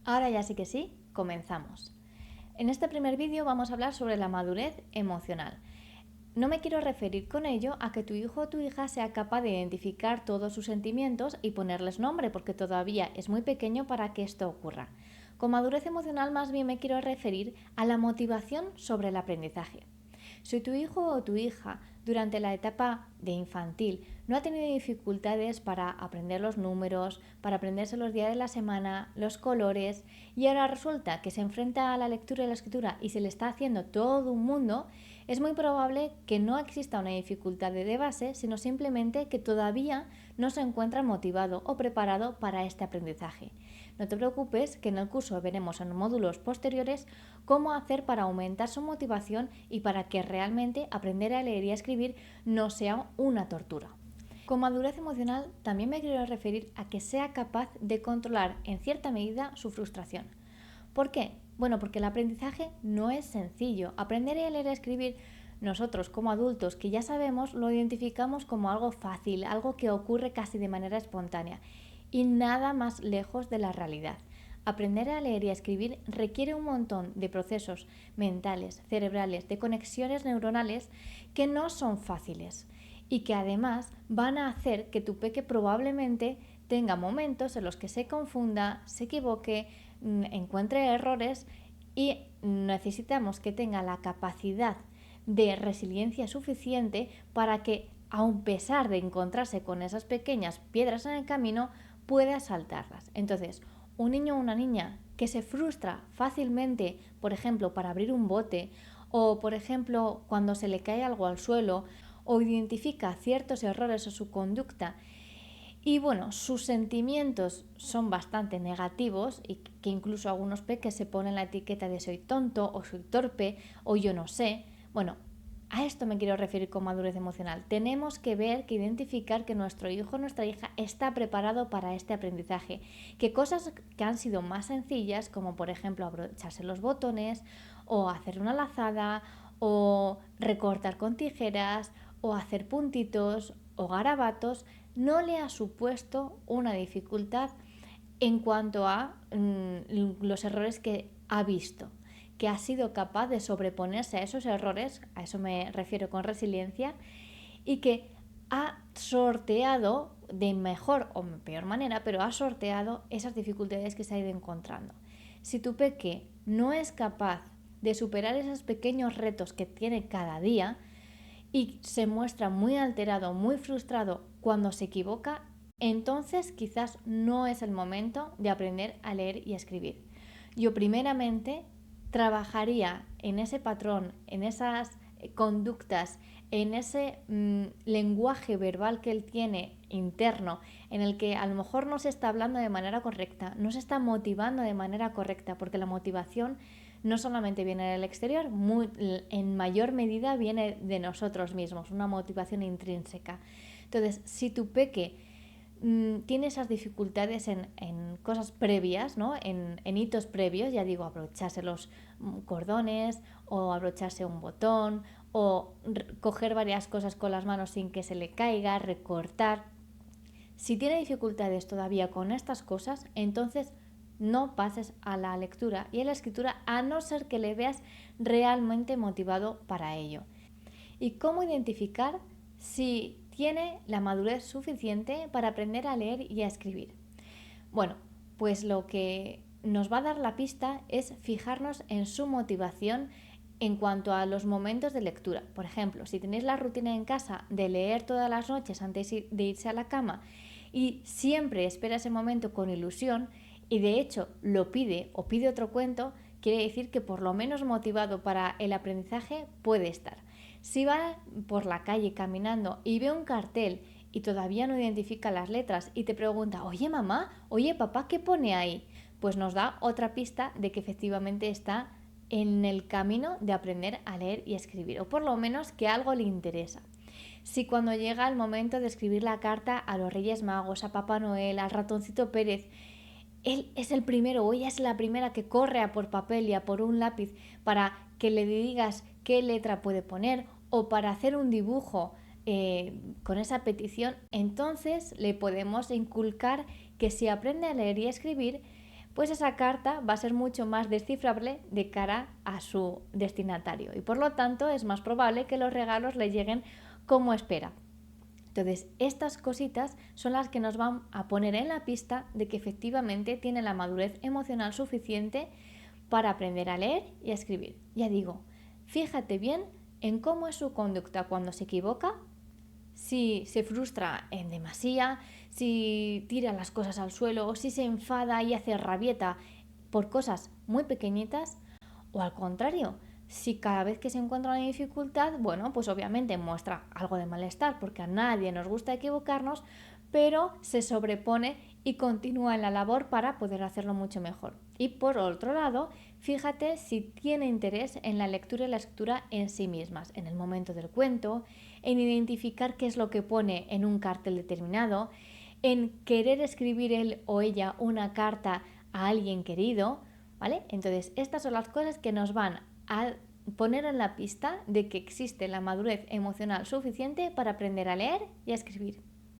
Ahora ya sí que sí, comenzamos. En este primer vídeo vamos a hablar sobre la madurez emocional. No me quiero referir con ello a que tu hijo o tu hija sea capaz de identificar todos sus sentimientos y ponerles nombre, porque todavía es muy pequeño para que esto ocurra. Con madurez emocional más bien me quiero referir a la motivación sobre el aprendizaje. Si tu hijo o tu hija durante la etapa de infantil no ha tenido dificultades para aprender los números, para aprenderse los días de la semana, los colores, y ahora resulta que se enfrenta a la lectura y la escritura y se le está haciendo todo un mundo, es muy probable que no exista una dificultad de base, sino simplemente que todavía no se encuentra motivado o preparado para este aprendizaje. No te preocupes, que en el curso veremos en módulos posteriores cómo hacer para aumentar su motivación y para que realmente aprender a leer y a escribir no sea una tortura. Con madurez emocional también me quiero referir a que sea capaz de controlar en cierta medida su frustración. ¿Por qué? Bueno, porque el aprendizaje no es sencillo. Aprender a leer y a escribir, nosotros como adultos que ya sabemos, lo identificamos como algo fácil, algo que ocurre casi de manera espontánea y nada más lejos de la realidad. Aprender a leer y a escribir requiere un montón de procesos mentales, cerebrales, de conexiones neuronales que no son fáciles y que además van a hacer que tu peque probablemente tenga momentos en los que se confunda, se equivoque, encuentre errores y necesitamos que tenga la capacidad de resiliencia suficiente para que, a pesar de encontrarse con esas pequeñas piedras en el camino, pueda saltarlas. Entonces, un niño o una niña que se frustra fácilmente, por ejemplo, para abrir un bote, o por ejemplo, cuando se le cae algo al suelo, o identifica ciertos errores en su conducta, y bueno, sus sentimientos son bastante negativos y que incluso algunos peques se ponen la etiqueta de soy tonto o soy torpe o yo no sé. Bueno, a esto me quiero referir con madurez emocional. Tenemos que ver, que identificar que nuestro hijo o nuestra hija está preparado para este aprendizaje. Que cosas que han sido más sencillas, como por ejemplo abrocharse los botones o hacer una lazada o recortar con tijeras o hacer puntitos o garabatos, no le ha supuesto una dificultad en cuanto a los errores que ha visto, que ha sido capaz de sobreponerse a esos errores, a eso me refiero con resiliencia, y que ha sorteado de mejor o peor manera, pero ha sorteado esas dificultades que se ha ido encontrando. Si tu peque no es capaz de superar esos pequeños retos que tiene cada día, y se muestra muy alterado, muy frustrado cuando se equivoca, entonces quizás no es el momento de aprender a leer y a escribir. Yo primeramente trabajaría en ese patrón, en esas conductas, en ese lenguaje verbal que él tiene interno, en el que a lo mejor no se está hablando de manera correcta, no se está motivando de manera correcta, porque la motivación no solamente viene del exterior, en mayor medida viene de nosotros mismos, una motivación intrínseca. Entonces, si tu peque tiene esas dificultades en cosas previas, ¿no? en hitos previos, ya digo, abrocharse los cordones o abrocharse un botón o coger varias cosas con las manos sin que se le caiga, recortar. Si tiene dificultades todavía con estas cosas, entonces no pases a la lectura y a la escritura a no ser que le veas realmente motivado para ello. ¿Y cómo identificar si tiene la madurez suficiente para aprender a leer y a escribir? Bueno, pues lo que nos va a dar la pista es fijarnos en su motivación en cuanto a los momentos de lectura. Por ejemplo, si tenéis la rutina en casa de leer todas las noches antes de irse a la cama y siempre espera ese momento con ilusión y de hecho lo pide o pide otro cuento, quiere decir que por lo menos motivado para el aprendizaje puede estar. Si va por la calle caminando y ve un cartel y todavía no identifica las letras y te pregunta, oye mamá, oye papá, ¿qué pone ahí? Pues nos da otra pista de que efectivamente está en el camino de aprender a leer y escribir, o por lo menos que algo le interesa. Si cuando llega el momento de escribir la carta a los Reyes Magos, a Papá Noel, al ratoncito Pérez, él es el primero o ella es la primera que corre a por papel y a por un lápiz para que le digas qué letra puede poner o para hacer un dibujo con esa petición, entonces le podemos inculcar que si aprende a leer y a escribir, pues esa carta va a ser mucho más descifrable de cara a su destinatario y por lo tanto es más probable que los regalos le lleguen como espera. Entonces, estas cositas son las que nos van a poner en la pista de que efectivamente tiene la madurez emocional suficiente para aprender a leer y a escribir. Ya digo, fíjate bien en cómo es su conducta cuando se equivoca, si se frustra en demasía, si tira las cosas al suelo, si se enfada y hace rabieta por cosas muy pequeñitas, o al contrario, si cada vez que se encuentra una dificultad, bueno, pues obviamente muestra algo de malestar, porque a nadie nos gusta equivocarnos, pero se sobrepone y continúa en la labor para poder hacerlo mucho mejor. Y por otro lado, fíjate si tiene interés en la lectura y la escritura en sí mismas, en el momento del cuento, en identificar qué es lo que pone en un cartel determinado, en querer escribir él o ella una carta a alguien querido, ¿vale? Entonces, estas son las cosas que nos van a poner en la pista de que existe la madurez emocional suficiente para aprender a leer y a escribir.